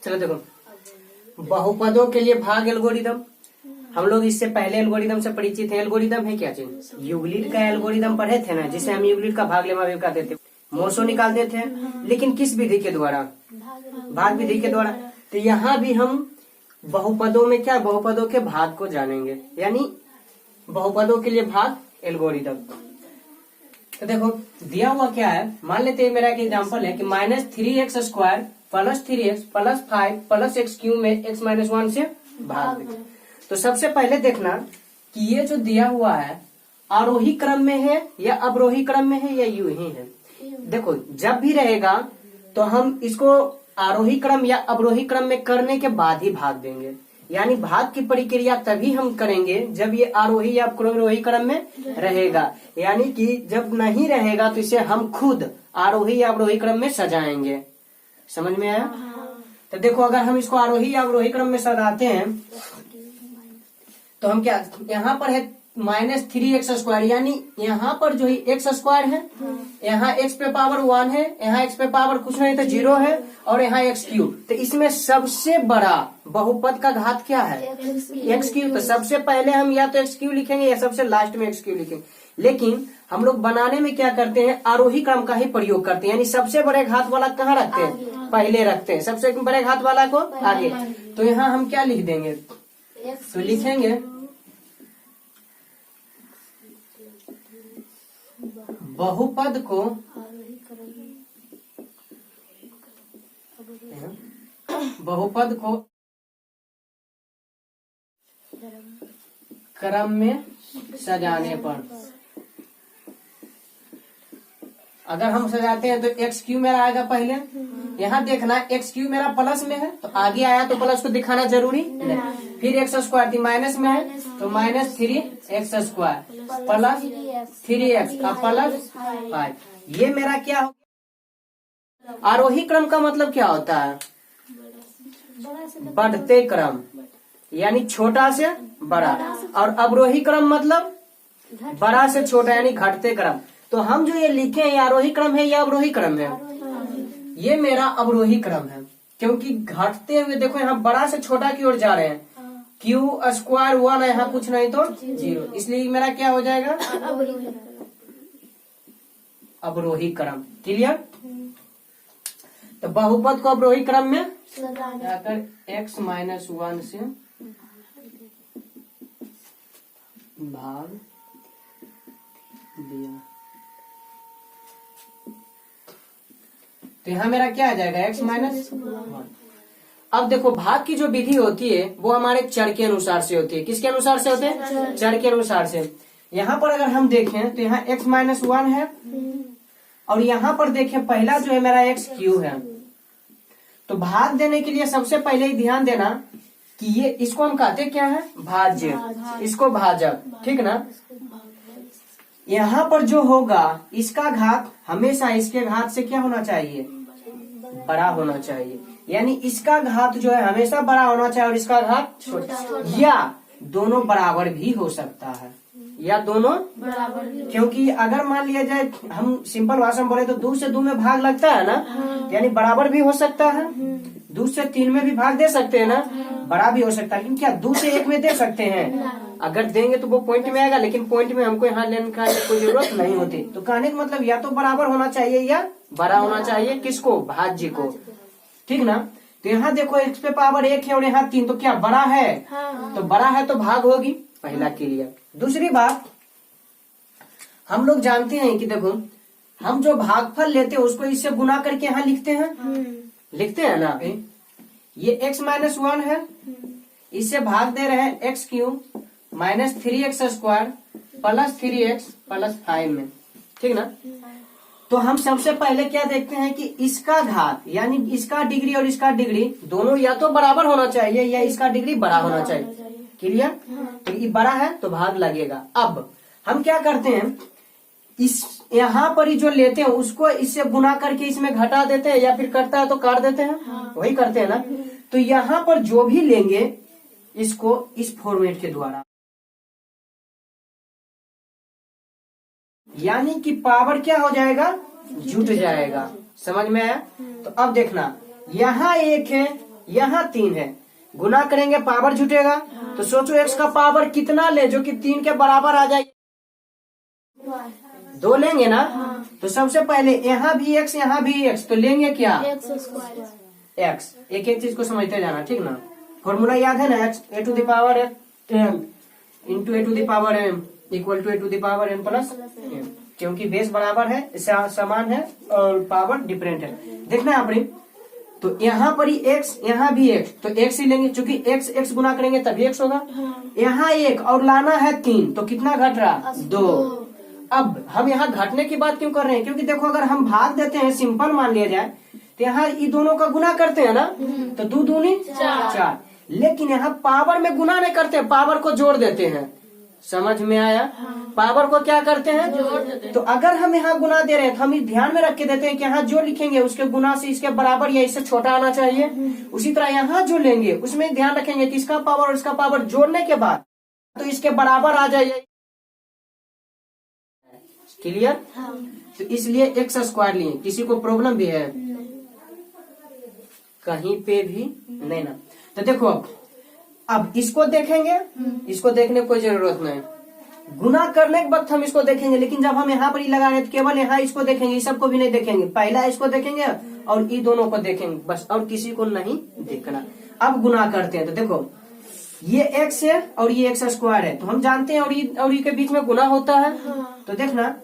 चलो देखो, बहुपदों के लिए भाग एल्गोरिदम, हम लोग इससे पहले एल्गोरिदम से परिचित हैं। एल्गोरिदम है क्या चीज? यूक्लिड का एल्गोरिदम पढ़े थे ना, जिसे हम यूक्लिड का भाग लेमा कहते थे, मोसो निकालते थे, लेकिन किस विधि के द्वारा? भाग विधि के द्वारा। तो यहाँ भी हम बहुपदों में क्या, बहुपदों के भाग को जानेंगे, यानी बहुपदों के लिए भाग एल्गोरिदम। तो देखो दिया हुआ क्या है, मान लेते हैं मेरा एक एग्जाम्पल है कि -3x² + 3x + 5 + x³ में x-1 से भाग दे। तो सबसे पहले देखना कि ये जो दिया हुआ है आरोही क्रम में है या अवरोही क्रम में है या यूं ही है। देखो जब भी रहेगा तो हम इसको आरोही क्रम या अवरोही क्रम में करने के बाद ही भाग देंगे, यानी भाग की प्रक्रिया तभी हम करेंगे जब ये आरोही या अवरोही क्रम में रहेगा, यानी कि जब नहीं रहेगा तो इसे हम खुद आरोही या अवरोही क्रम में सजाएंगे। समझ में आया? तो देखो अगर हम इसको आरोही या अवरोही क्रम में सजाते हैं तो हम क्या, यहाँ पर है -3x², यानी यहाँ पर जो है x² है, यहाँ x पे पावर 1 है, यहाँ x पे पावर कुछ नहीं तो 0 है, और यहाँ x³। तो इसमें सबसे बड़ा बहुपद का घात क्या है? x³। तो सबसे पहले हम या तो x³ लिखेंगे या सबसे लास्ट में x³ लिखेंगे, लेकिन हम लोग बनाने में क्या करते हैं, आरोही क्रम का ही प्रयोग करते हैं, यानी सबसे बड़े घात वाला कहाँ रखते हैं? पहले रखते हैं, सबसे बड़े घात वाला को आगे। तो यहाँ हम क्या लिख देंगे, तो लिखेंगे बहुपद को क्रम में सजाने पर, अगर हम सजाते हैं तो x³ मेरा आएगा पहले। यहाँ देखना x³ मेरा प्लस में है तो आगे आया तो प्लस को दिखाना जरूरी नहीं। फिर x² थी माइनस में है तो -3x² + 3x का +5। ये मेरा क्या हो गया? आरोही क्रम का मतलब क्या होता है? बढ़ते क्रम, यानी छोटा से बड़ा, और अवरोही क्रम मतलब बड़ा से छोटा यानी घटते क्रम। तो हम जो ये लिखे हैं, ये आरोही क्रम है या अवरोही क्रम है? ये मेरा अवरोही क्रम है, क्योंकि घटते हुए देखो यहाँ बड़ा से छोटा की ओर जा रहे हैं। q² 1 यहाँ कुछ नहीं तो 0, इसलिए मेरा क्या हो जाएगा? अवरोही क्रम। क्लियर? तो बहुपद को अवरोही क्रम में जाकर x-1 से भाग दिया। तो यहाँ मेरा क्या आ जाएगा? x-1। अब देखो भाग की जो विधि होती है वो हमारे चर के अनुसार से होती है। किसके अनुसार से होते हैं? चर के अनुसार से। यहाँ पर अगर हम देखें तो यहाँ x-1 है, और यहाँ पर देखें पहला जो है मेरा x³ है। तो भाग देने के लिए सबसे पहले ही ध्यान देना कि ये इसको हम कहते क्या है? भाज्य, इसको भाजक, ठीक ना। यहाँ पर जो होगा इसका घात हमेशा इसके घात से क्या होना चाहिए? बड़ा होना चाहिए, यानी इसका घात जो है हमेशा बड़ा होना चाहिए और इसका घात छोटा, या दोनों बराबर भी हो सकता है, या दोनों बराबर, क्योंकि अगर मान लिया जाए हम सिंपल भाषा में बोले तो 2 से 2 में भाग लगता है ना, यानी बराबर भी हो सकता है। 2 से 3 में भी भाग दे सकते हैं ना, बड़ा भी हो सकता है, लेकिन क्या 2 से 1 में दे सकते हैं? अगर देंगे तो वो पॉइंट में आएगा, लेकिन पॉइंट में हमको यहाँ लेने का कोई जरूरत नहीं होती। तो कहने का मतलब या तो बराबर होना चाहिए या बड़ा होना चाहिए, किसको? भाज्य को, ठीक ना। तो यहाँ देखो x पे पावर 1 है और यहाँ 3, तो क्या बड़ा है? तो बड़ा है तो भाग होगी, पहला क्लियर। दूसरी बात, हम लोग जानते हैं कि देखो हम जो भागफल लेते हैं उसको इससे गुना करके यहाँ लिखते हैं ना। ये x-1 है, इससे भाग दे रहे हैं x³ -3x² + 3x + 5 में, ठीक ना। तो हम सबसे पहले क्या देखते हैं कि इसका घात, यानी इसका डिग्री और इसका डिग्री दोनों या तो बराबर होना चाहिए या इसका डिग्री बड़ा होना चाहिए। क्लियर? तो ये बड़ा है तो भाग लगेगा। अब हम क्या करते हैं, इस यहाँ पर ही जो लेते हैं उसको इससे गुना करके इसमें घटा देते हैं, या फिर कटता है तो काट देते हैं, वही करते हैं ना। तो यहाँ पर जो भी लेंगे इसको इस फॉर्मेट के द्वारा, यानी कि पावर क्या हो जाएगा? जुट जाएगा। समझ में आया? तो अब देखना यहाँ 1 है यहाँ 3 है, गुना करेंगे पावर जुटेगा। तो सोचो x का पावर कितना ले जो कि 3 के बराबर आ जाए, 2 लेंगे ना। तो सबसे पहले यहाँ भी x यहाँ भी x, तो लेंगे क्या x। एक एक चीज को समझते जाना, ठीक ना। फॉर्मूला याद है ना, x a to the power m into a to the power m equal to a to the power m plus m, क्योंकि बेस बराबर है, समान है और पावर डिफरेंट है। देखना यहाँ पर, तो यहाँ पर ही x यहाँ भी x, तो x ही लेंगे क्योंकि x x गुना करेंगे तभी x होगा। यहाँ 1 और लाना है 3, तो कितना घट रहा 2। अब हम यहाँ घटने की बात क्यों कर रहे हैं, क्योंकि देखो अगर हम भाग देते हैं, सिंपल मान लिया जाए, तो यहाँ ये दोनों का गुना करते हैं ना, तो 2 दूनी 4। लेकिन यहाँ पावर में गुना नहीं करते, पावर को जोड़ देते हैं। समझ में आया? पावर को क्या करते हैं, जोड़ देते हैं। तो अगर हम यहाँ गुना दे रहे हैं तो हम ध्यान में रख के देते हैं कि यहाँ जो लिखेंगे उसके गुना से इसके बराबर या इससे छोटा आना चाहिए। उसी तरह यहाँ जो लेंगे उसमें ध्यान रखेंगे कि इसका पावर और इसका पावर जोड़ने के बाद तो इसके बराबर आ जाइए। क्लियर? तो इसलिए एक्स स्क्वायर लिए। किसी को प्रॉब्लम भी है कहीं पे भी नहीं ना। तो देखो अब इसको देखेंगे, इसको देखने की कोई जरूरत नहीं, गुना करने के वक्त हम इसको देखेंगे। लेकिन जब हम यहाँ पर ही लगा रहे हैं तो केवल यहाँ इसको देखेंगे, इस सबको भी नहीं देखेंगे। पहला इसको देखेंगे और ये दोनों को देखेंगे बस, और किसी को नहीं देखना। अब गुना करते हैं तो देखो ये x है और ये एक्स स्क्वायर है, तो हम जानते हैं और ये के बीच में गुना होता है। तो देखना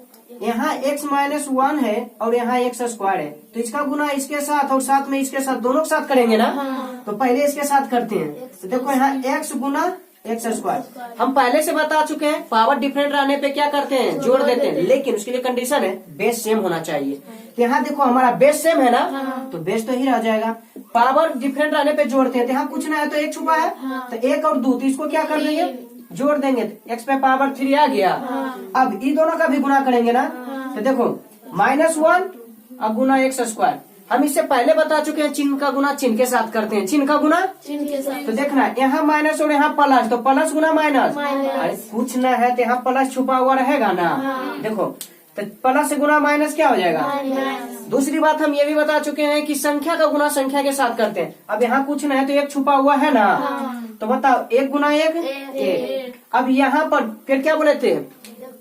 यहाँ x माइनस 1 है और यहाँ एक्स स्क्वायर है, तो इसका गुना इसके साथ और साथ में इसके साथ, दोनों के साथ करेंगे ना। तो पहले इसके साथ करते हैं। तो देखो यहाँ x गुना एक्स स्क्वायर हम पहले से बता चुके हैं। पावर डिफरेंट रहने पे क्या करते हैं, जोड़ देते हैं। लेकिन उसके लिए कंडीशन है बेस सेम होना चाहिए। तो यहाँ देखो हमारा बेस सेम है ना, तो बेस तो ही रह जाएगा। पावर डिफरेंट रहने पे जोड़ते हैं, तो यहाँ कुछ ना है तो 1 छुपा है, तो 1 और 2, तो इसको क्या कर देंगे, जोड़ देंगे। x पे पावर 3 आ गया। अब इन दोनों का भी गुना करेंगे ना, तो देखो -1 अब गुना एक्स स्क्वायर। हम इससे पहले बता चुके हैं चिन्ह का गुना चिन्ह के साथ करते हैं, चिन्ह का गुना चिन्ह के साथ। तो देखना यहाँ माइनस और यहाँ प्लस, तो प्लस गुना माइनस। अरे कुछ ना है तो यहाँ प्लस छुपा हुआ रहेगा ना। देखो तो प्लस से गुना माइनस क्या हो जाएगा। दूसरी बात हम ये भी बता चुके हैं कि संख्या का गुना संख्या के साथ करते हैं। अब यहाँ कुछ ना है तो 1 छुपा हुआ है ना, तो बताओ 1 गुना 1। अब यहाँ पर फिर क्या बोले थे,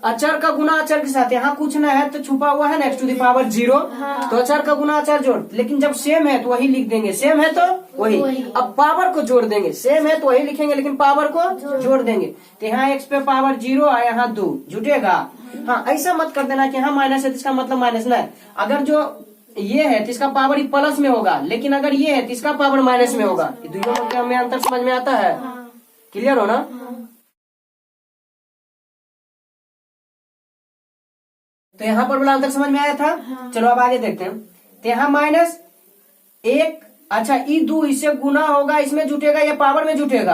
अचर का गुना अचर के साथ। यहाँ कुछ ना है तो छुपा हुआ है ना x टू द पावर 0, तो अचर का गुना अचर जोड़। लेकिन जब सेम है तो वही लिख देंगे, सेम है तो वही। अब पावर को जोड़ देंगे, सेम है तो वही लिखेंगे लेकिन पावर को जोड़ देंगे। तो यहाँ x पे पावर 0 और यहाँ 2 जुटेगा। हाँ ऐसा मत कर देना कि यहाँ माइनस है तो इसका मतलब माइनस ना है। अगर जो ये है तो इसका पावर प्लस में होगा, लेकिन अगर ये है तो इसका पावर माइनस में होगा। दोनों में अंतर समझ में आता है? क्लियर हो ना। तो यहाँ पर बोला अंतर समझ में आया था। चलो अब आगे देखते हैं। तो यहाँ -1, अच्छा ई 2 इससे गुना होगा, इसमें जुटेगा या पावर में जुटेगा,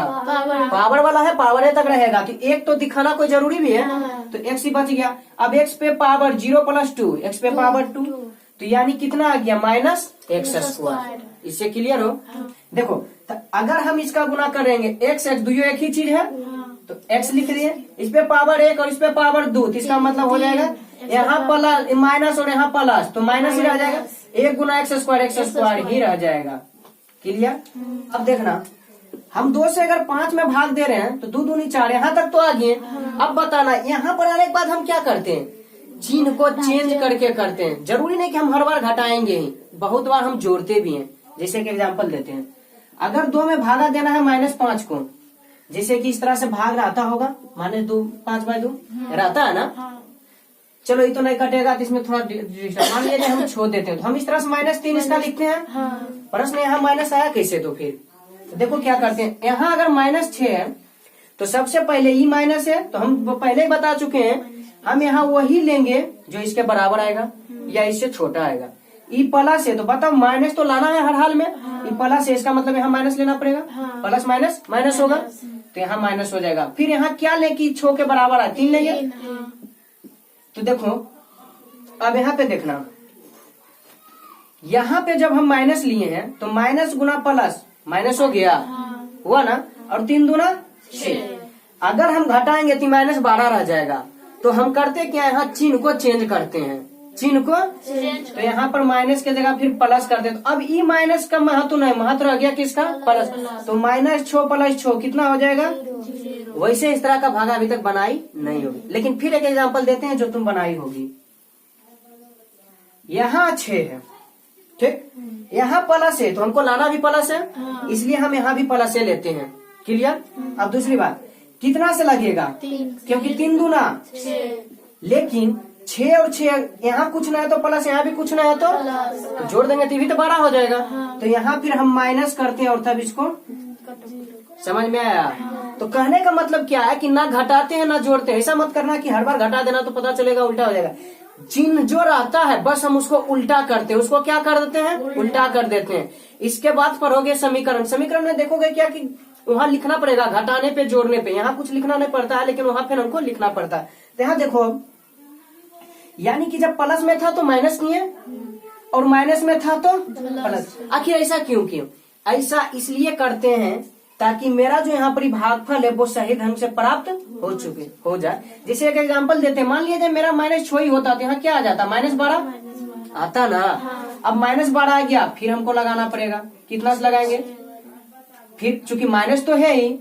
पावर वाला है, पावर तक रहेगा। तो 1 तो दिखाना कोई जरूरी भी है, तो x ही बच गया। अब x पे पावर 0 + 2, x पे पावर 2, तो यानी कितना आ गया -x²। इससे क्लियर हो। देखो तो अगर हम इसका गुना करेंगे x दोनों एक ही चीज है, तो x लिख दिए, इस पे पावर 1 और इस पे पावर 2, तो इसका मतलब हो जाएगा यहाँ प्लस माइनस और यहाँ प्लस, तो माइनस ही रह जाएगा। 1 गुना x² ही रह जाएगा। क्लियर? अब देखना हम 2 से अगर 5 में भाग दे रहे हैं तो 2 दूनी 4, यहाँ तक तो आ गए। अब बताना यहाँ पर आने के बाद हम क्या करते हैं, चिन्ह को चेंज करके करते हैं। जरूरी नहीं कि हम हर बार घटाएंगे ही, बहुत बार हम जोड़ते भी हैं। जैसे कि एग्जाम्पल देते हैं, अगर 2 में भागा देना है -5 को, जैसे कि इस तरह से भाग रहता होगा, -2 5/2 रहता है ना। चलो ये तो नहीं कटेगा तो इसमें थोड़ा मान लीजिए हम छोड़ देते हैं, तो हम इस तरह से -3 इसका लिखते हैं। प्रश्न यहाँ माइनस आया कैसे, तो फिर तो देखो क्या करते हैं। यहाँ अगर -6 है तो सबसे पहले ई माइनस है, तो हम पहले ही बता चुके हैं हम यहाँ वही लेंगे जो इसके बराबर आएगा या इससे छोटा आएगा। ई प्लस है तो बताओ माइनस तो लाना है हर हाल में, ई प्लस है इसका मतलब यहाँ माइनस लेना पड़ेगा। प्लस माइनस माइनस होगा तो यहाँ माइनस हो जाएगा। फिर यहाँ क्या ले कि 6 के बराबर है 3 लेंगे। तो देखो अब यहाँ पे देखना, यहाँ पे जब हम माइनस लिए हैं तो माइनस गुना प्लस माइनस हो गया, हुआ ना, और 3 दूना 6। अगर हम घटाएंगे तो -12 रह जाएगा। तो हम करते क्या, यहाँ चिन्ह को चेंज करते हैं। चिन्ह को, तो यहाँ पर माइनस के जगह फिर प्लस कर दे। तो अब ई माइनस का महत्व नहीं, महत्व रह गया किसका, प्लस। तो -6 + 6 कितना हो जाएगा। वैसे इस तरह का भागा अभी तक बनाई नहीं होगी, लेकिन फिर एक एग्जाम्पल देते हैं जो तुम बनाई होगी। यहाँ 6 है, ठीक, यहाँ प्लस है तो हमको लाना भी प्लस है, इसलिए हम यहाँ भी प्लस से लेते हैं। क्लियर। अब दूसरी बात, कितना से लगेगा, क्योंकि 3 दूना, लेकिन 6 और 6 यहाँ कुछ ना है तो प्लस, यहाँ भी कुछ ना है तो जोड़ देंगे तो भी तो 12 हो जाएगा। तो यहाँ फिर हम माइनस करते हैं और तब इसको, समझ में आया। तो कहने का मतलब क्या है कि ना घटाते हैं ना जोड़ते हैं। ऐसा मत करना कि हर बार घटा देना तो पता चलेगा उल्टा हो जाएगा। चिन्ह जो रहता है बस हम उसको उल्टा करते हैं, उसको क्या कर देते हैं, उल्टा कर देते हैं। इसके बाद पढ़ोगे समीकरण। समीकरण में देखोगे क्या कि वहाँ लिखना पड़ेगा, घटाने पे जोड़ने पे। यहाँ कुछ लिखना नहीं पड़ता है, लेकिन वहाँ फिर हमको लिखना पड़ता है। तो यहाँ देखो, यानी कि जब प्लस में था तो माइनस किए और माइनस में था तो प्लस। आखिर ऐसा क्यों किया, ऐसा इसलिए करते हैं ताकि मेरा जो यहाँ पर भागफल है वो सही ढंग से प्राप्त हो जाए। जैसे एक एग्जांपल देते हैं, मान लीजिए मेरा -6 ही होता तो यहाँ क्या आ जाता, -12 आता ना। अब -12 आ गया, फिर हमको लगाना पड़ेगा, कितना से लगाएंगे, फिर चूंकि माइनस तो है ही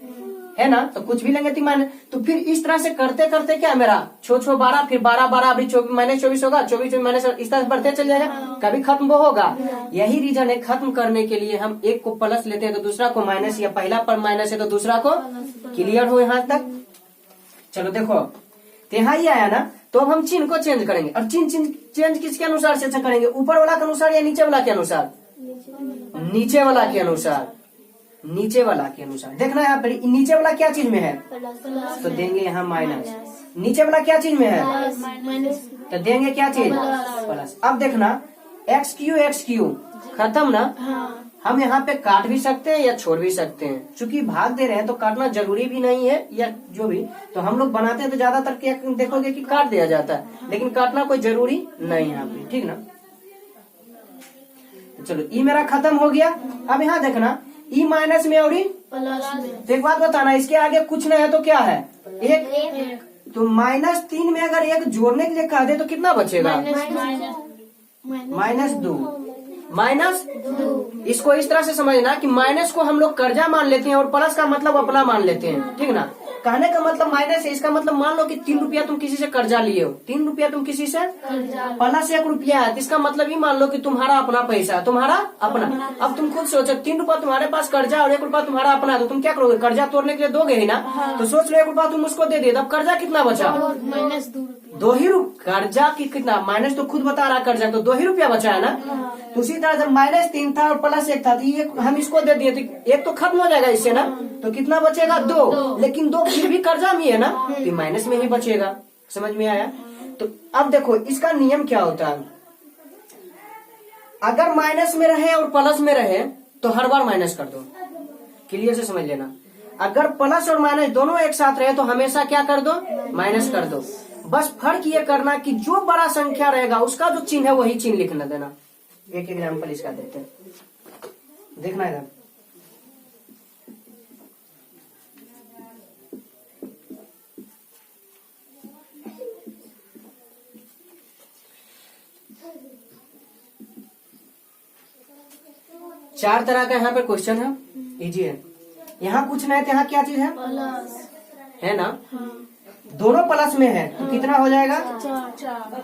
है ना, तो कुछ भी लेंगे तो माइनस। तो फिर इस तरह से करते करते क्या मेरा 6 6 12, फिर 12 12, अभी -24 होगा, 24 माइनस, इस तरह से बढ़ते चल जाएगा, कभी खत्म वो होगा। यही रीजन है, खत्म करने के लिए हम एक को प्लस लेते हैं तो दूसरा को माइनस, या पहला पर माइनस है तो दूसरा को। क्लियर हो यहाँ तक। चलो देखो, तो यहाँ ही आया ना, तो अब हम चिन्ह को चेंज करेंगे। और चिन्ह चेंज किसके अनुसार से करेंगे, ऊपर वाला के अनुसार या नीचे वाला के अनुसार, नीचे वाला के अनुसार, नीचे वाला के अनुसार। देखना यहाँ पर नीचे वाला क्या चीज में है, तो देंगे यहाँ माइनस। नीचे वाला क्या चीज में है, तो देंगे क्या चीज, प्लस। अब देखना x³ खत्म ना। हम यहाँ पे काट भी सकते हैं या छोड़ भी सकते हैं। चूंकि भाग दे रहे हैं तो काटना जरूरी भी नहीं है, या जो भी तो हम लोग बनाते हैं तो ज्यादातर क्या देखोगे कि काट दिया जाता है, लेकिन काटना कोई जरूरी नहीं है यहाँ पे, ठीक ना। चलो ई मेरा खत्म हो गया। अब यहाँ देखना ई माइनस में और प्लस में। तो एक बात बताना, इसके आगे कुछ नहीं है तो क्या है, एक। तो -3 में अगर एक जोड़ने के लिए कह दे तो कितना बचेगा, -2। -2 इसको इस तरह से समझना कि माइनस को हम लोग कर्जा मान लेते हैं और प्लस का मतलब अपना मान लेते हैं, ठीक ना। कहने का मतलब माइनस है, इसका मतलब मान लो कि 3 रुपया तुम किसी से कर्जा लिए हो, 3 रुपया तुम किसी से, प्लस 1 रुपया है, इसका मतलब ही मान लो कि तुम्हारा अपना पैसा, तुम्हारा अपना। अब तुम खुद सोचो, 3 रुपया तुम्हारे पास कर्जा और 1 रुपया तुम्हारा अपना, तो तुम क्या करोगे, कर्जा तोड़ने के लिए दोगे ही ना। तो सोच लो 1 रुपया तुम उसको दे दिए, तब कर्जा कितना बचा, -2 ही रुपया। कर्जा की कितना, माइनस तो खुद बता रहा कर्जा, तो 2 ही रुपया बचा है ना। तो उसी तरह जब -3 था और +1 था, तो ये हम इसको दे दिए तो 1 तो खत्म हो जाएगा इससे ना, तो कितना बचेगा, 2। लेकिन 2 फिर भी कर्जा में है ना, तो माइनस में ही बचेगा। समझ में आया। तो अब देखो इसका नियम क्या होता है, अगर माइनस में रहे और प्लस में रहे तो हर बार माइनस कर दो। क्लियर से समझ लेना, अगर प्लस और माइनस दोनों एक साथ रहे तो हमेशा क्या कर दो, माइनस कर दो। बस फर्क ये करना कि जो बड़ा संख्या रहेगा उसका जो चिन्ह है वही चिन्ह लिखना देना। एक एग्जाम्पल इसका देते हैं, देखना इधर। चार तरह का यहाँ पे क्वेश्चन है, इजी है। यहाँ कुछ नहीं है तो यहाँ क्या चीज है, प्लस है ना। दोनों प्लस में है तो कितना हो जाएगा, 4।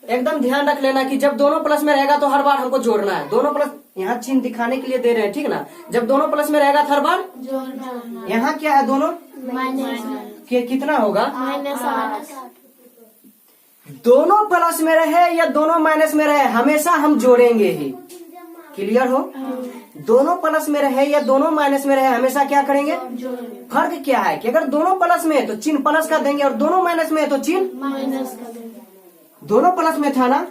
एकदम ध्यान रख लेना कि जब दोनों प्लस में रहेगा तो हर बार हमको जोड़ना है। दोनों प्लस यहाँ चिन्ह दिखाने के लिए दे रहे हैं, ठीक ना। जब दोनों प्लस में रहेगा हर बार जोड़ना। यहाँ क्या है, दोनों माइनस के कितना होगा, -8। दोनों प्लस में रहे या दोनों माइनस में रहे हमेशा हम जोड़ेंगे ही। क्लियर हो। दोनों प्लस में रहे या दोनों माइनस में रहे हमेशा क्या करेंगे, फर्क क्या है कि अगर दोनों प्लस में है तो चिन्ह प्लस का देंगे और दोनों माइनस में है तो चिन्ह माइनस का देंगे। दोनों प्लस में था ना,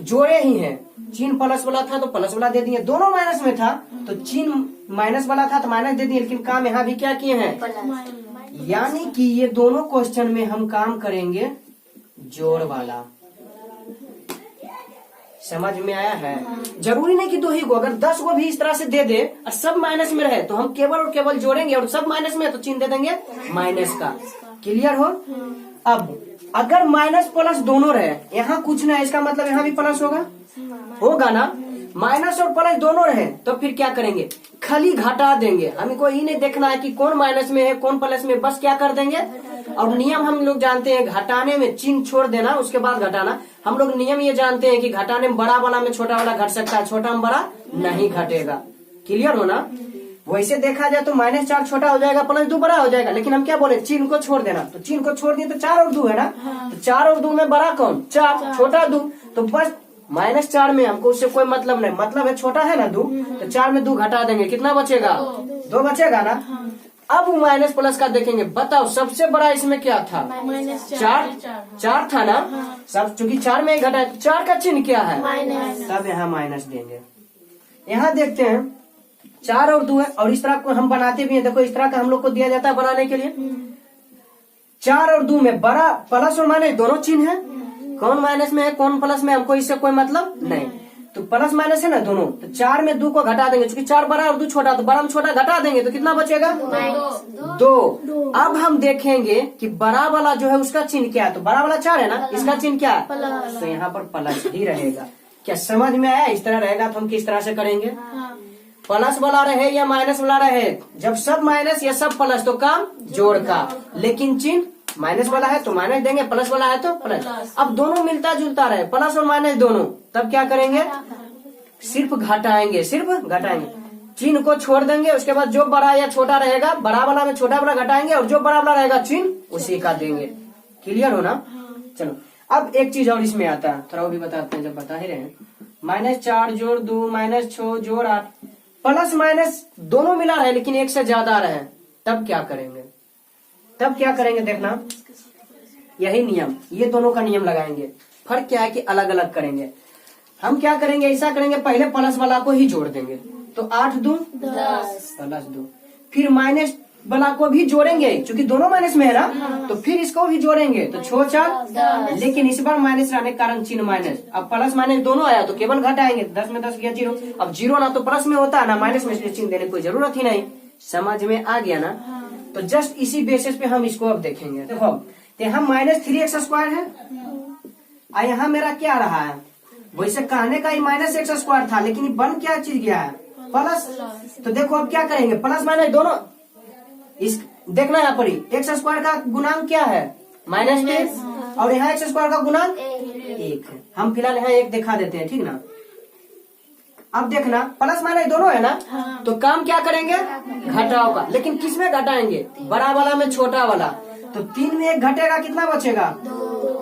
जोड़े ही हैं। चिन्ह प्लस वाला था तो प्लस वाला दे दिए, दोनों माइनस में था तो चिन्ह माइनस वाला था तो माइनस दे दिए। लेकिन काम यहाँ भी क्या किए हैं, यानी कि ये दोनों क्वेश्चन में हम काम करेंगे जोड़ वाला। समझ में आया है। जरूरी नहीं कि 2 ही को, अगर 10 को भी इस तरह से दे दे और सब माइनस में रहे तो हम केवल और केवल जोड़ेंगे, और सब माइनस में है तो चिन्ह दे देंगे माइनस का। क्लियर हो। अब अगर माइनस प्लस दोनों रहे, यहाँ कुछ ना है, इसका मतलब यहाँ भी प्लस होगा, होगा ना। माइनस और प्लस दोनों रहे तो फिर क्या करेंगे, खाली घटा देंगे। हमको ये नहीं देखना है कि कौन माइनस में है कौन प्लस में, बस क्या कर देंगे। और नियम हम लोग जानते हैं, घटाने में चिन्ह छोड़ देना उसके बाद घटाना। हम लोग नियम ये जानते हैं कि घटाने में बड़ा वाला में छोटा वाला घट सकता है, छोटा में बड़ा नहीं घटेगा। क्लियर हो ना। वैसे देखा जाए तो -4 छोटा हो जाएगा, +2 बड़ा हो जाएगा, लेकिन हम क्या बोले, चिन्ह को छोड़ देना। तो चिन्ह को छोड़ दिए तो 4 और 2 है ना। तो 4 और 2 में बड़ा कौन, 4, छोटा 2। तो बस -4 में हमको उससे कोई मतलब नहीं, मतलब है छोटा है ना 2, तो 4 में 2 घटा देंगे, कितना बचेगा, 2 बचेगा ना। अब माइनस प्लस का देखेंगे, बताओ सबसे बड़ा इसमें क्या था, 4 था ना। सब चूंकि 4 में घटा, 4 का चिन्ह क्या है, तब यहाँ माइनस देंगे। यहाँ देखते हैं 4 और 2 है, और इस तरह को हम बनाते भी हैं। देखो इस तरह का हम लोग को दिया जाता है बनाने के लिए। 4 और 2 में बड़ा प्लस और माइनस दोनों चिन्ह है, कौन माइनस में है कौन प्लस में, हमको इससे कोई मतलब नहीं। तो प्लस माइनस है ना दोनों, तो 4 में 2 को घटा देंगे, क्योंकि 4 बड़ा और 2 छोटा, तो बड़ा में छोटा घटा देंगे तो कितना बचेगा, 2। अब हम देखेंगे कि बड़ा वाला जो है उसका चिन्ह क्या है। तो बड़ा वाला 4 है ना, इसका चिन्ह क्या है, तो यहाँ पर प्लस ही रहेगा। क्या समझ में आया। इस तरह रहेगा तो हम किस तरह से करेंगे, प्लस वाला रहे या माइनस वाला रहे, जब सब माइनस या सब प्लस तो काम जोड़ का, लेकिन चिन्ह माइनस वाला है तो माइनस देंगे, प्लस वाला है तो प्लस। अब दोनों मिलता जुलता रहे, प्लस और माइनस दोनों, तब क्या करेंगे, सिर्फ घटाएंगे, सिर्फ घटाएंगे, चिन्ह को छोड़ देंगे। उसके बाद जो बड़ा या छोटा रहेगा, बड़ा वाला में छोटा वाला घटाएंगे, और जो बड़ा वाला रहेगा चिन्ह उसी का देंगे। क्लियर हो ना। चलो अब एक चीज और इसमें आता है, थोड़ा वो भी बताते हैं, जब बता ही रहे हैं। -4 जोड़ 2 -6 जोड़ 8, प्लस माइनस दोनों मिला रहे लेकिन एक से ज्यादा रहे, तब क्या करेंगे, तब क्या करेंगे देखना। यही नियम, ये दोनों का नियम लगाएंगे। फर्क क्या है कि अलग अलग करेंगे। हम क्या करेंगे, ऐसा करेंगे, पहले प्लस वाला को ही जोड़ देंगे, तो 8 2 10 +2, फिर माइनस वाला को भी जोड़ेंगे, क्योंकि दोनों माइनस में है ना, तो फिर इसको भी जोड़ेंगे, तो 6 4 10, लेकिन इस बार माइनस रहने के कारण चिन्ह माइनस। अब प्लस माइनस दोनों आया तो केवल घटाएंगे, 10 में 10 गया 0। अब 0 ना तो प्लस में होता है ना माइनस में, इसलिए चिन्ह देने की कोई जरूरत ही नहीं। समझ में आ गया ना। तो जस्ट इसी बेसिस पे हम इसको अब देखेंगे। देखो यहाँ -3x² है, और यहाँ मेरा क्या रहा है, वैसे कहने का ही -x² था, लेकिन बन क्या चीज गया है, प्लस। तो देखो अब क्या करेंगे, प्लस माइनस दोनों, इस देखना यहाँ पर x² का गुणांक क्या है, -1, और यहाँ x² का गुणांक 1 है। हम फिलहाल यहाँ 1 दिखा देते हैं, ठीक ना। अब देखना प्लस माइनस दोनों है ना, तो काम क्या करेंगे, घटाओ का, लेकिन किस में घटाएंगे, बड़ा वाला में छोटा वाला। तो 3 में 1 घटेगा, कितना बचेगा,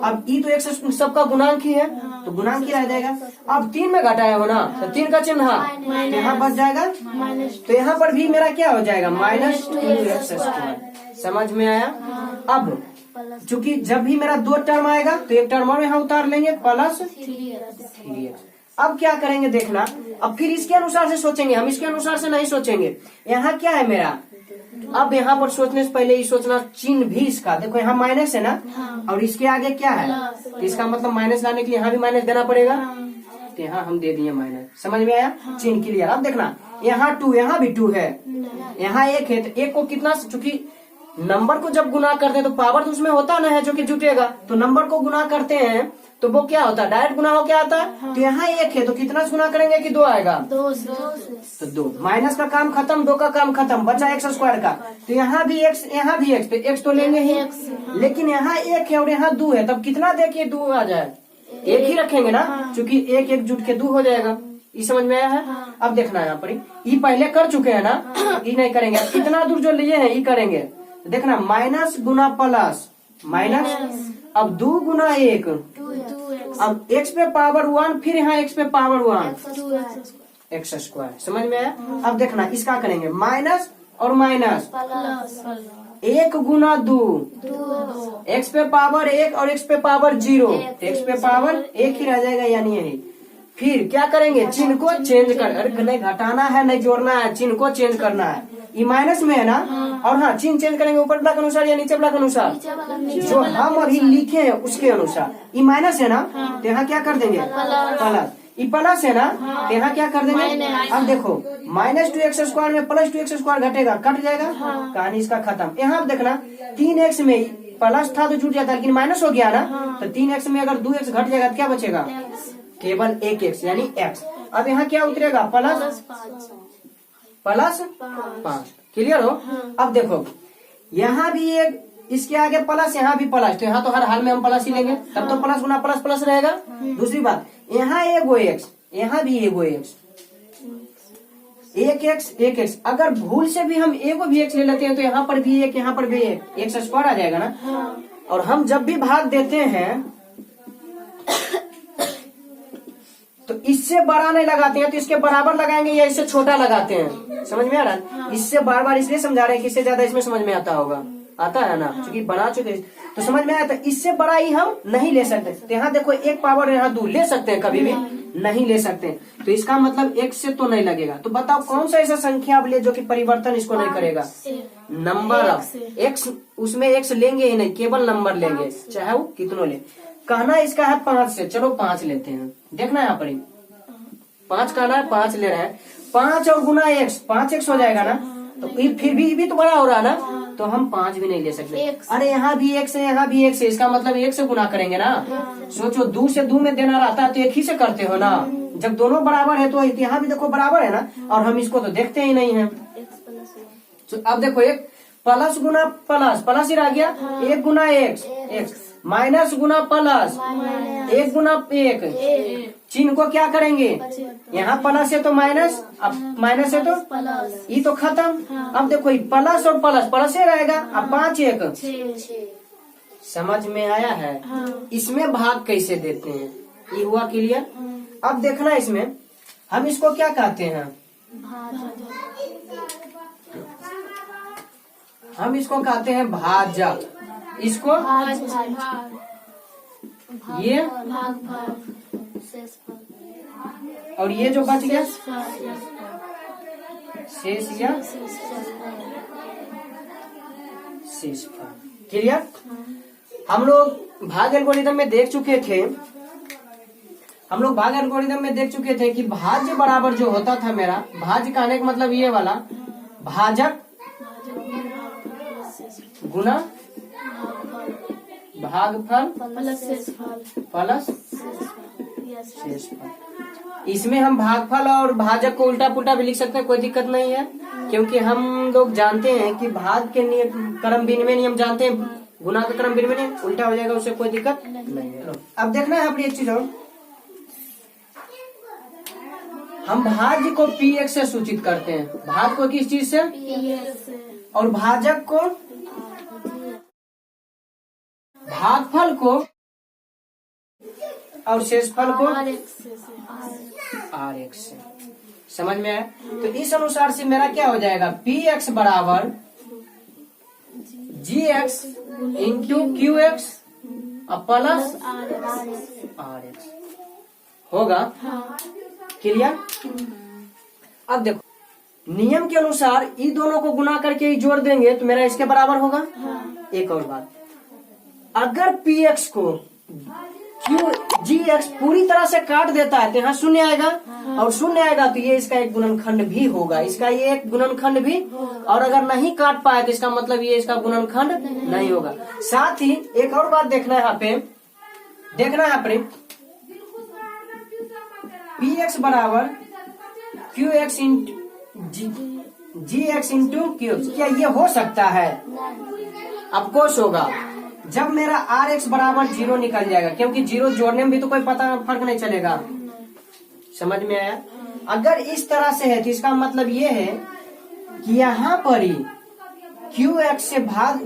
अब ई तो एक सबका गुणांक ही है, तो गुणांक ही रह जाएगा। अब 3 में घटाया हो ना, तो 3 का चिन्ह यहाँ बच जाएगा, तो यहाँ पर भी मेरा क्या हो जाएगा, -2x²। समझ में आया। अब चूंकि जब भी मेरा 2 टर्म आएगा तो एक टर्म और यहाँ उतार लेंगे, +3x। अब क्या करेंगे देखना, अब फिर इसके अनुसार से सोचेंगे, हम इसके अनुसार से नहीं सोचेंगे। यहाँ क्या है मेरा, अब यहाँ पर सोचने से पहले ये सोचना चिन्ह भी इसका, देखो यहाँ माइनस है ना, और इसके आगे क्या है, तो इसका मतलब माइनस लाने के लिए यहाँ भी माइनस देना पड़ेगा, तो यहाँ हम दे दिए माइनस। समझ में आया, चिन्ह क्लियर। अब देखना यहाँ 2, यहाँ भी 2 है, यहाँ 1 है, तो 1 को कितना, चूंकि नंबर को जब गुना करते हैं तो पावर तो उसमें होता ना है जो कि जुटेगा, तो नंबर को गुना करते हैं तो वो क्या होता है, डायरेक्ट गुना हो क्या आता है। तो यहाँ 1 है, तो कितना से गुना करेंगे कि 2 आएगा, 2 तो 2 माइनस का काम खत्म, 2 का काम खत्म, बचा x² का। तो यहाँ भी x, यहाँ भी x, तो x तो लेंगे ही, लेकिन यहाँ 1 है और यहाँ 2 है, तब कितना देखिए 2 आ जाए, 1 ही रखेंगे ना, क्योंकि 1 1 जुट के 2 हो जाएगा। ये समझ में आया है। अब देखना यहाँ पर ये पहले कर चुके हैं ना, ये नहीं करेंगे, कितना दूर जो लिए हैं ये करेंगे। देखना माइनस गुना प्लस माइनस, अब 2 गुना 1, अब x पे पावर 1, फिर यहाँ x पे पावर 1 x²। समझ में आया। अब देखना इसका करेंगे माइनस और माइनस, 1 गुना 2, x पे पावर 1 और x पे पावर 0, x पे पावर 1 ही रह जाएगा, यानी यही। फिर क्या करेंगे, चिन्ह को चेंज कर, अरे नहीं घटाना है नहीं जोड़ना है, चिन्ह को चेंज करना है। ये माइनस में है ना, और हाँ चिन्ह चेंज करेंगे ऊपर वाला के अनुसार या नीचे वाला के अनुसार, जो हम अभी लिखे हैं उसके अनुसार। ये माइनस है ना, तो यहाँ क्या कर देंगे, प्लस। ये प्लस है ना, तो यहाँ क्या कर देंगे। अब देखो -2x² में +2x² घटेगा, कट जाएगा, कहानी इसका खत्म। यहाँ देखना 3x में प्लस था तो छूट जाता, लेकिन माइनस हो गया ना। तो 3x में अगर 2x घट जाएगा तो क्या बचेगा, केवल 1x यानी x। अब यहाँ क्या उतरेगा, प्लस 5। क्लियर हो। अब देखो यहाँ भी एक, इसके आगे प्लस, यहाँ भी प्लस, तो यहाँ तो हर हाल में हम प्लस ही लेंगे, तब तो प्लस गुना प्लस प्लस रहेगा। दूसरी बात, यहाँ एगो x, यहाँ भी एगो x, एक एक्स। अगर भूल से भी हम एगो भी x ले लेते हैं तो यहाँ पर भी एक, यहाँ पर भी एक, एक्स स्क्वायर आ जाएगा ना। और हम जब भी भाग देते हैं तो इससे बड़ा नहीं लगाते हैं, तो इसके बराबर लगाएंगे या इससे छोटा लगाते हैं। समझ में आ रहा है। इससे बार बार इसलिए समझा रहे हैं कि इससे ज्यादा इसमें समझ में आता होगा, आता है ना, क्योंकि बना चुके तो समझ में आया। तो इससे बड़ा ही हम नहीं ले सकते। तो यहाँ देखो एक पावर यहाँ 2 ले सकते हैं, कभी भी नहीं ले सकते। तो इसका मतलब x से तो नहीं लगेगा। तो बताओ कौन सा ऐसा संख्या आप ले जो कि परिवर्तन इसको नहीं करेगा, नंबर ऑफ x। उसमें x लेंगे ही नहीं, केवल नंबर लेंगे, चाहे वो कितनों ले। कहना इसका है 5 से, चलो 5 लेते हैं। देखना यहाँ पर 5 कहना है, 5 ले रहे हैं। 5 और गुना x, 5x हो जाएगा ना। तो फिर भी तो बड़ा हो रहा ना, तो हम 5 भी नहीं ले सकते। अरे यहाँ भी x है, यहाँ भी x है, इसका मतलब 1 से गुना करेंगे ना। सोचो 2 से 2 में देना रहता है तो 1 ही से करते हो ना। जब दोनों बराबर है तो यहाँ भी देखो बराबर है ना, और हम इसको तो देखते ही नहीं है। तो अब देखो एक प्लस गुना प्लस, प्लस ही रह गया। 1 गुना x, माइनस गुना प्लस, 1 गुना 1। चिन्ह को क्या करेंगे, यहाँ प्लस है तो माइनस, अब माइनस है तो ये तो खत्म। अब देखो प्लस और प्लस, प्लस ही रहेगा। अब 5 1, समझ में आया है। इसमें भाग कैसे देते हैं, ये हुआ क्लियर। अब देखना इसमें हम इसको क्या कहते हैं, हम इसको कहते हैं भाजक। इसको ये और ये जो बच गया शेष या शेषफल। क्लियर। हम लोग भाग एल्गोरिथम में देख चुके थे, कि भाज्य बराबर जो होता था मेरा, भाज्य कहने का मतलब ये वाला, भाजक गुना भागफल प्लस शेषफल। इसमें हम भागफल और भाजक को उल्टा पुल्टा भी लिख सकते हैं, कोई दिक्कत नहीं है, क्योंकि हम लोग जानते हैं कि भाग के क्रम विनिमय नियम जानते हैं, गुना का क्रम विनिमय नियम उल्टा हो जाएगा, उससे कोई दिक्कत नहीं है। अब देखना है अपनी एक चीज, हम भाज्य को px से सूचित करते हैं, भाग को किस चीज से, और भाजक को, भागफल को और शेषफल को rx से। समझ में आया। तो इस अनुसार से मेरा क्या हो जाएगा, px बराबर gx into qx plus rx होगा। क्लियर। अब देखो नियम के अनुसार ये दोनों को गुना करके जोड़ देंगे तो मेरा इसके बराबर होगा। एक और बात, अगर px को gx पूरी तरह से काट देता है तो यहाँ शून्य आएगा, और शून्य आएगा तो ये इसका एक गुणनखंड भी होगा, इसका ये एक गुणनखंड भी। और अगर नहीं काट पाए तो इसका मतलब ये इसका गुणनखंड नहीं होगा। साथ ही एक और बात देखना है यहाँ पे, देखना है यहाँ पे px बराबर qx gx इंटू qx। क्या ये हो सकता है? ऑफकोर्स होगा। जब मेरा rx बराबर 0 निकल जाएगा, क्योंकि 0 जोड़ने में भी तो कोई पता फर्क नहीं चलेगा। समझ में आया। अगर इस तरह से है तो इसका मतलब ये है कि यहाँ पर ही qx से भाग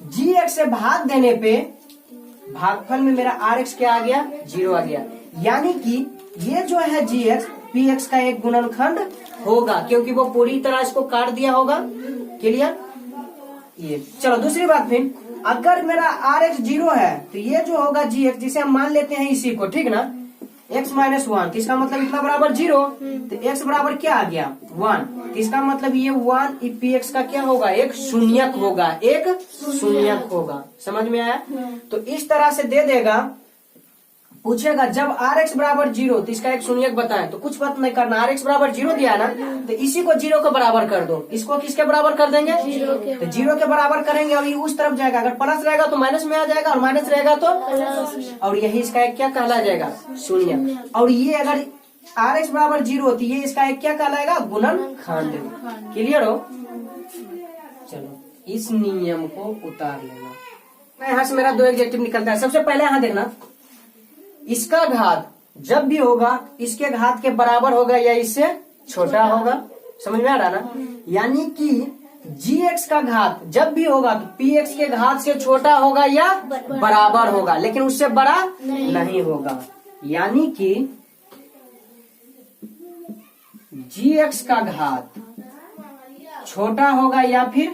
gx से भाग देने पे भागफल में मेरा rx क्या आ गया, 0 आ गया। यानी कि ये जो है gx px का एक गुणनखंड होगा, क्योंकि वो पूरी तरह इसको काट दिया होगा। क्लियर। ये चलो दूसरी बात, फिर अगर मेरा rx 0 है तो ये जो होगा gx, जिसे हम मान लेते हैं इसी को, ठीक ना, x माइनस 1, इसका मतलब इतना बराबर 0, तो x बराबर क्या आ गया 1, तो इसका मतलब ये 1 px का क्या होगा, एक शून्यक होगा, एक शून्यक होगा। समझ में आया। तो इस तरह से दे देगा पूछेगा जब RX बराबर 0 तो इसका एक शून्यक बताए, तो कुछ बात नहीं करना, RX बराबर 0 दिया है ना, तो इसी को 0 के बराबर कर दो। इसको किसके बराबर कर देंगे? तो 0 के बराबर करेंगे और ये उस तरफ जाएगा, अगर प्लस रहेगा तो माइनस में आ जाएगा और माइनस रहेगा तो और यही इसका एक क्या कहला जाएगा? शून्य। और ये अगर RX बराबर 0 होती है, इसका एक क्या कहलाएगा? गुणनखंड। क्लियर हो? चलो इस नियम को उतार लेना। यहाँ से मेरा 2 एडजेक्टिव निकलता है। सबसे पहले यहाँ देखना, इसका घात जब भी होगा इसके घात के बराबर होगा या इससे छोटा होगा। समझ में आ रहा ना? यानी कि gx का घात जब भी होगा तो px के घात से छोटा होगा या बराबर होगा, लेकिन उससे बड़ा नहीं होगा। यानी कि gx का घात छोटा होगा या फिर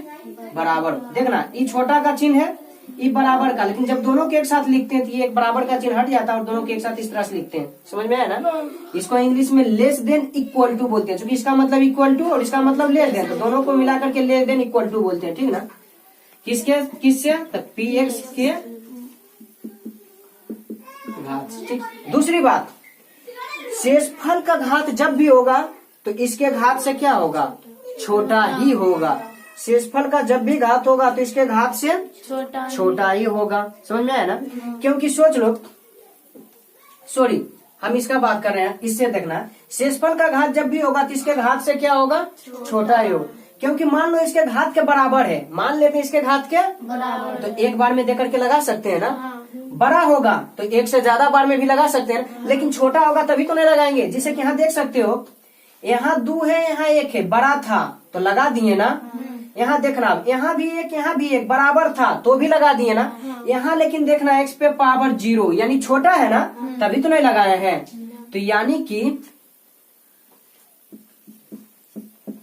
बराबर। देखना ये छोटा का चिन्ह है, ये बराबर का, लेकिन जब दोनों के एक साथ लिखते हैं तो ये एक बराबर का चिन्ह हट जाता है और दोनों के एक साथ इस तरह से लिखते हैं। समझ में आया ना? इसको इंग्लिश में लेस देन इक्वल टू बोलते हैं, क्योंकि इसका मतलब इक्वल टू और इसका मतलब लेस देन, तो दोनों को मिलाकर के लेस देन इक्वल टू बोलते हैं। ठीक ना? किससे? तो px के घात। ठीक। दूसरी बात, शेषफल का घात जब भी होगा तो इसके घात से क्या होगा? छोटा ही होगा। शेषफल का जब भी घात होगा तो इसके घात से छोटा ही होगा। समझ में आया ना? क्योंकि सोच लो, सॉरी हम इसका बात कर रहे हैं, इससे देखना, शेषफल का घात जब भी होगा तो इसके घात से क्या होगा? छोटा ही होगा। क्योंकि मान लो इसके घात के बराबर है, मान लेते हैं इसके घात के बराबर, तो एक बार में देकर के लगा सकते हैं ना। बड़ा होगा तो एक से ज्यादा बार में भी लगा सकते हैं, लेकिन छोटा होगा तभी तो नहीं लगाएंगे। जैसे कि यहाँ देख सकते हो, यहाँ 2 है, यहाँ 1 है, बड़ा था तो लगा दिए ना। यहाँ देखना, यहाँ भी एक बराबर था तो भी लगा दिए ना। यहाँ लेकिन देखना x पे पावर 0 यानी छोटा है ना, तभी तो नहीं लगाए हैं। तो यानी कि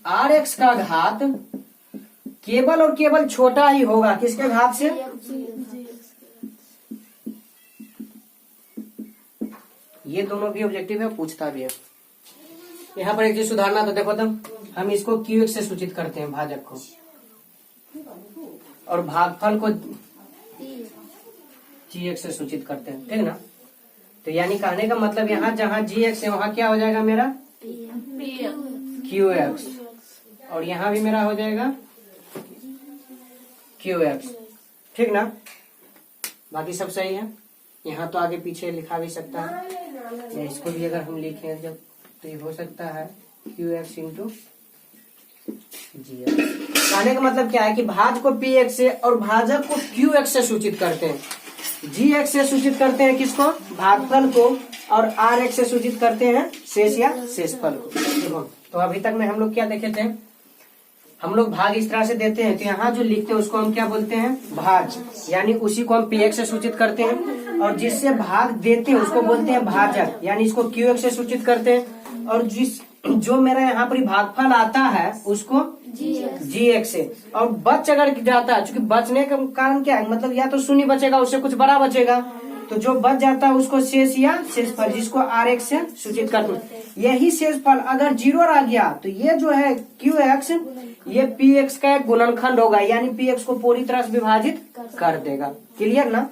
RX का घात केवल और केवल छोटा ही होगा। किसके घात से? ये दोनों भी ऑब्जेक्टिव है, पूछता भी है। यहाँ पर एक चीज सुधारना, तो देखो, तो हम इसको QX से सूचित करते हैं, भाजक को, और भागफल को GX से सूचित करते हैं। ठीक ना? तो यानी कहने का मतलब यहाँ जहाँ GX है वहाँ क्या हो जाएगा मेरा? QX, और यहाँ भी मेरा हो जाएगा QX। ठीक ना? बाकी सब सही है। यहाँ तो आगे पीछे लिखा भी सकता है, या इसको भी अगर हम लिखें जब, तो ये हो सकता है QX इंटू GX। कहने का मतलब क्या है कि भाज को PX से और भाजक को QX से सूचित करते हैं। GX से सूचित करते हैं किसको? भागफल को, और RX से सूचित करते हैं शेष या शेषफल को। तो अभी तक में हम लोग क्या देखे थे? हम लोग भाग इस तरह से देते हैं, तो यहाँ जो लिखते हैं उसको हम क्या बोलते हैं? भाज, यानी उसी को हम PX से सूचित करते हैं, और जिससे भाग देते हैं उसको बोलते हैं भाजक, यानी इसको QX से सूचित करते हैं, और जो मेरा यहाँ पर भागफल आता है उसको GX से। और बच अगर जाता है, क्योंकि बचने का कारण क्या है? मतलब या तो शून्य बचेगा, उससे कुछ बड़ा बचेगा, तो जो बच जाता है उसको शेष या शेषफल, जिसको RX से सूचित करते हैं। यही शेषफल अगर 0 रह गया तो ये जो है QX, ये PX का एक गुणनखंड होगा, यानी PX को पूरी तरह से विभाजित कर देगा। क्लियर ना?